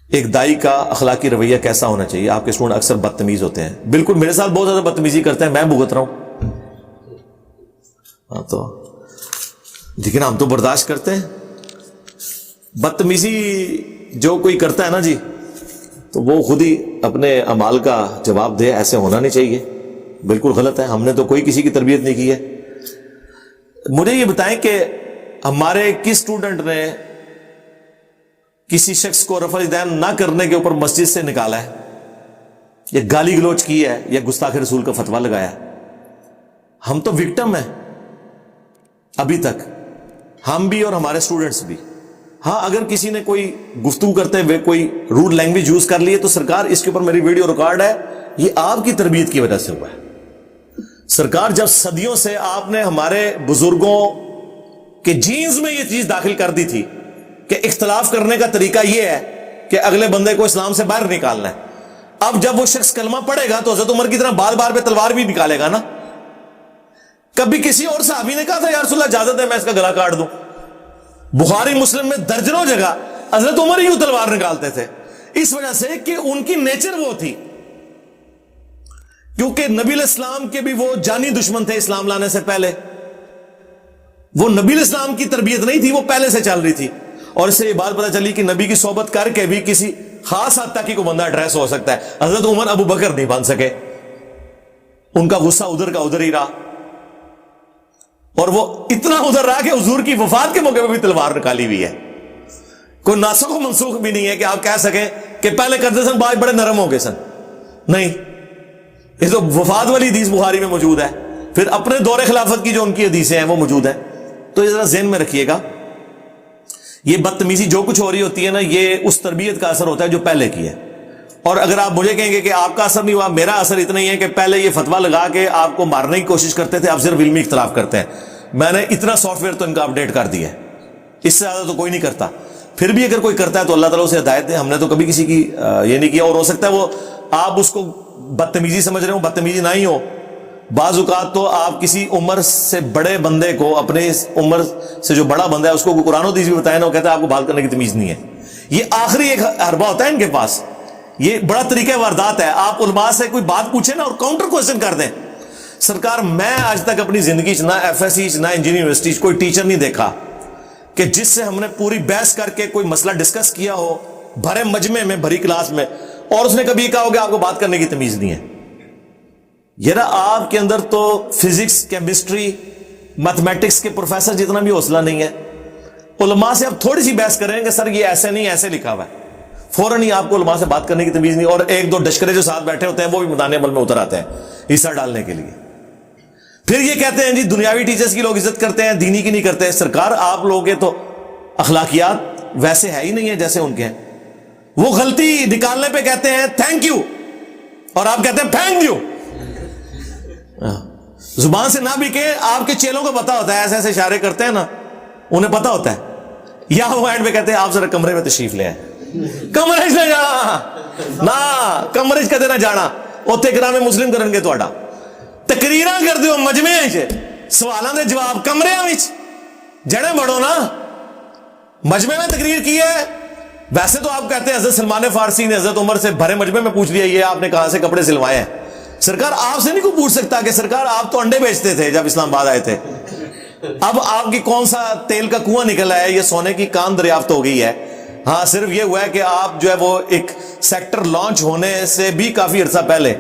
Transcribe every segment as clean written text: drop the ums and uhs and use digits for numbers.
ایک دائی کا اخلاقی رویہ کیسا ہونا چاہیے؟ آپ کے اسٹوڈنٹ اکثر بدتمیز ہوتے ہیں. بالکل میرے ساتھ بہت زیادہ بدتمیزی کرتے ہیں, میں بھگت رہا ہوں. ہاں تو لیکن ہم تو برداشت کرتے ہیں. بدتمیزی جو کوئی کرتا ہے نا جی, تو وہ خود ہی اپنے اعمال کا جواب دے. ایسے ہونا نہیں چاہیے, بالکل غلط ہے. ہم نے تو کوئی کسی کی تربیت نہیں کی ہے. مجھے یہ بتائیں کہ ہمارے کس اسٹوڈنٹ نے کسی شخص کو رفع الیدین نہ کرنے کے اوپر مسجد سے نکالا ہے, یا گالی گلوچ کی ہے, یا گستاخ رسول کا فتویٰ لگایا ہے؟ ہم تو وکٹم ہیں ابھی تک, ہم بھی اور ہمارے اسٹوڈنٹس بھی. ہاں اگر کسی نے کوئی گفتگو کرتے ہوئے کوئی روڈ لینگویج یوز کر لی ہے تو سرکار اس کے اوپر میری ویڈیو ریکارڈ ہے, یہ آپ کی تربیت کی وجہ سے ہوا ہے. سرکار جب صدیوں سے آپ نے ہمارے بزرگوں کے جینز میں یہ چیز داخل کر دی تھی کہ اختلاف کرنے کا طریقہ یہ ہے کہ اگلے بندے کو اسلام سے باہر نکالنا ہے. اب جب وہ شخص کلمہ پڑھے گا تو حضرت عمر کی طرح بار بار پہ تلوار بھی نکالے گا نا. کبھی کسی اور صحابی نے کہا تھا یا رسول اللہ اجازت ہے میں اس کا گلا کاٹ دوں؟ بخاری مسلم میں درجنوں جگہ حضرت عمر ہی تلوار نکالتے تھے, اس وجہ سے کہ ان کی نیچر وہ تھی. کیونکہ نبی علیہ السلام کے بھی وہ جانی دشمن تھے اسلام لانے سے پہلے. وہ نبی علیہ السلام کی تربیت نہیں تھی, وہ پہلے سے چل رہی تھی. اور اس سے یہ بات پتہ چلی کہ نبی کی صحبت کر کے بھی کسی خاص حد تک ہی کوئی بندہ ایڈریس ہو سکتا ہے. حضرت عمر ابو بکر نہیں بن سکے, ان کا غصہ ادھر کا ادھر ہی رہا, اور وہ اتنا ادھر رہا کہ حضور کی وفات کے موقع پہ بھی تلوار نکالی ہوئی ہے. کوئی ناسخ و منسوخ بھی نہیں ہے کہ آپ کہہ سکیں کہ پہلے کرتے سن بعد بڑے نرم ہو گئے سن. نہیں, یہ تو وفات والی حدیث بخاری میں موجود ہے, پھر اپنے دور خلافت کی جو ان کی حدیثیں ہیں وہ موجود ہیں. تو یہ ذرا ذہن میں رکھیے گا, یہ بدتمیزی جو کچھ ہو رہی ہوتی ہے نا, یہ اس تربیت کا اثر ہوتا ہے جو پہلے کی ہے. اور اگر آپ مجھے کہیں گے کہ آپ کا اثر نہیں ہوا, میرا اثر اتنا ہی ہے کہ پہلے یہ فتویٰ لگا کے آپ کو مارنے کی کوشش کرتے تھے, اب صرف علمی اختلاف کرتے ہیں. میں نے اتنا سافٹ ویئر تو ان کا اپڈیٹ کر دیا ہے, اس سے زیادہ تو کوئی نہیں کرتا. پھر بھی اگر کوئی کرتا ہے تو اللہ تعالیٰ اسے ہدایت دے. ہم نے تو کبھی کسی کی یہ نہیں کیا, اور ہو سکتا ہے وہ آپ اس کو بدتمیزی سمجھ رہے ہو, بدتمیزی نہ ہی ہو. بعض اوقات تو آپ کسی عمر سے بڑے بندے کو, اپنے عمر سے جو بڑا بندہ ہے اس کو قرآن و حدیث بھی بتائے نا, وہ کہتا ہے آپ کو بات کرنے کی تمیز نہیں ہے. یہ آخری ایک حربہ ہوتا ہے ان کے پاس, یہ بڑا طریقہ واردات ہے. آپ علماء سے کوئی بات پوچھیں نا اور کاؤنٹر کوسچن کر دیں. سرکار میں آج تک اپنی زندگی نہ ایف ایس سی نہ انجینئرنگ یونیورسٹی کوئی ٹیچر نہیں دیکھا کہ جس سے ہم نے پوری بحث کر کے کوئی مسئلہ ڈسکس کیا ہو بھرے مجمع میں, بھری کلاس میں, اور اس نے کبھی کہا ہوگا آپ کو بات کرنے کی تمیز نہیں ہے. یہ نا آپ کے اندر تو فزکس, کیمسٹری, میتھمیٹکس کے پروفیسر جتنا بھی حوصلہ نہیں ہے. علماء سے آپ تھوڑی سی بحث کریں گے, سر یہ ایسے نہیں ایسے لکھا ہوا ہے, فوراً ہی آپ کو علماء سے بات کرنے کی تمیز نہیں. اور ایک دو ڈشکرے جو ساتھ بیٹھے ہوتے ہیں وہ بھی میدان عمل میں اتر آتے ہیں حصہ ڈالنے کے لیے. پھر یہ کہتے ہیں جی دنیاوی ٹیچرز کی لوگ عزت کرتے ہیں, دینی کی نہیں کرتے. سرکار آپ لوگوں کے تو اخلاقیات ویسے ہے ہی نہیں ہے جیسے ان کے ہیں. وہ غلطی نکالنے پہ کہتے ہیں تھینک یو, اور آپ کہتے ہیں تھینک یو. زبان سے نہ بھی کہ آپ کے چیلوں کو پتا ہوتا ہے, ایسے ایسے اشارے کرتے ہیں نا, انہیں پتا ہوتا ہے. یا وہ اینڈ پہ کہتے ہیں آپ ذرا کمرے میں تشریف لے آئے. کمرے سے جانا نہ, کمرے سے کہتے نہ جانا, اوتے کرام مسلم کرن گے تہاڈا. تقریراں کر دیو مجمع وچ, سوالاں دے جواب کمریاں وچ جڑے بڑو نا. مجمع میں تقریر کی ہے, ویسے تو آپ کہتے ہیں حضرت سلمان فارسی نے حضرت عمر سے بھرے مجمع میں پوچھ لیا یہ آپ نے کہاں سے کپڑے سلوائے ہیں. سرکار آپ سے نہیں کوئی پوچھ سکتا کہ سرکار آپ تو انڈے بیچتے تھے جب اسلام آباد آئے تھے, اب آپ کی کون سا تیل کا کنواں نکلا ہے, یہ سونے کی کان دریافت ہو گئی ہے. ہاں صرف یہ ہوا ہے کہ آپ جو ہے وہ ایک سیکٹر لانچ ہونے سے بھی کافی عرصہ پہلے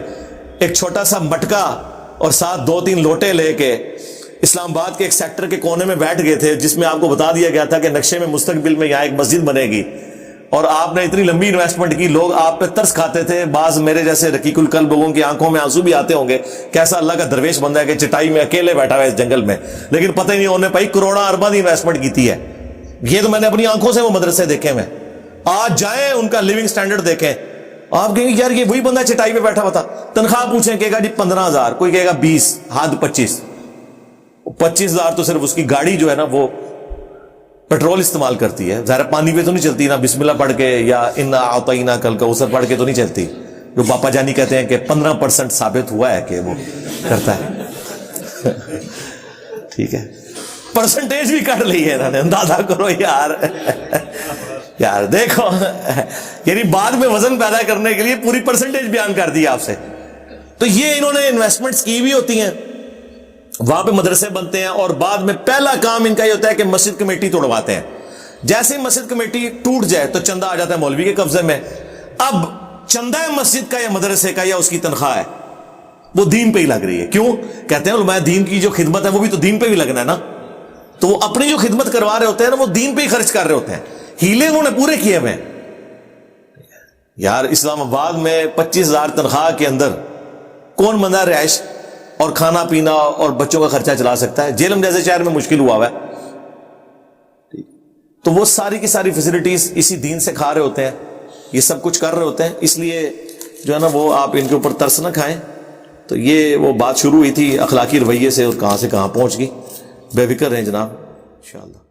ایک چھوٹا سا مٹکا اور ساتھ 2-3 لوٹے لے کے اسلام آباد کے ایک سیکٹر کے کونے میں بیٹھ گئے تھے, جس میں آپ کو بتا دیا گیا تھا کہ نقشے میں مستقبل میں یہاں ایک مسجد بنے گی. اور آپ نے اتنی لمبی انویسٹمنٹ کی, لوگ آپ پہ ترس کھاتے تھے. بعض میرے جیسے رقیق القلب لوگوں کی آنکھوں میں آنسو بھی آتے ہوں گے, کیسا اللہ کا درویش بندہ ہے کہ چٹائی میں اکیلے بیٹھا ہوا ہے اس جنگل میں, لیکن پتہ ہی نہیں انہوں نے بھائی کروڑوں ارباں دی انویسٹمنٹ کی تھی ہے. یہ تو میں نے اپنی آنکھوں سے وہ مدرسے دیکھے میں. آج جائیں ان کا لیونگ سٹینڈرڈ دیکھیں, آپ کہیں گے یار یہ وہی بندہ چٹائی پہ بیٹھا ہوا تھا. تنخواہ پوچھیں کہے گا جی 15,000, کوئی کہے گا 20, حد 25. 25,000 تو صرف اس کی گاڑی جو ہے نا وہ پیٹرول استعمال کرتی ہے, ظاہر پانی پہ تو نہیں چلتی نا, بسم اللہ پڑھ کے یا انا اعطیناک الکوثر پڑھ کے تو نہیں چلتی. جو پاپا جانی کہتے ہیں کہ 15% ثابت ہوا ہے کہ وہ کرتا ہے. ٹھیک ہے, پرسنٹیج بھی کر لی ہے انہوں نے, اندازہ کرو یار. یار دیکھو یعنی بعد میں وزن پیدا کرنے کے لیے پوری پرسنٹیج بیان کر دی آپ سے. تو یہ انہوں نے انویسٹمنٹس کی بھی ہوتی ہیں, وہاں پہ مدرسے بنتے ہیں, اور بعد میں پہلا کام ان کا یہ ہوتا ہے کہ مسجد کمیٹی توڑواتے ہیں. جیسے مسجد کمیٹی ٹوٹ جائے تو چندہ آ جاتا ہے مولوی کے قبضے میں. اب چندہ مسجد کا یا مدرسے کا یا اس کی تنخواہ ہے وہ دین پہ ہی لگ رہی ہے. کیوں کہتے ہیں علماء دین کی جو خدمت ہے وہ بھی تو دین پہ بھی لگنا ہے نا. تو وہ اپنی جو خدمت کروا رہے ہوتے ہیں نا وہ دین پہ ہی خرچ کر رہے ہوتے ہیں. ہیلے انہوں نے پورے کیے ہوئے. یار اسلام آباد میں 25,000 تنخواہ کے اندر کون بندہ رہائش اور کھانا پینا اور بچوں کا خرچہ چلا سکتا ہے؟ جیلم جیسے شہر میں مشکل ہوا ہے. تو وہ ساری کی ساری فیسلٹیز اسی دین سے کھا رہے ہوتے ہیں, یہ سب کچھ کر رہے ہوتے ہیں. اس لیے جو ہے نا وہ آپ ان کے اوپر ترس نہ کھائیں. تو یہ وہ بات شروع ہوئی تھی اخلاقی رویے سے اور کہاں سے کہاں پہنچ گئی. بے فکر رہیں جناب انشاءاللہ.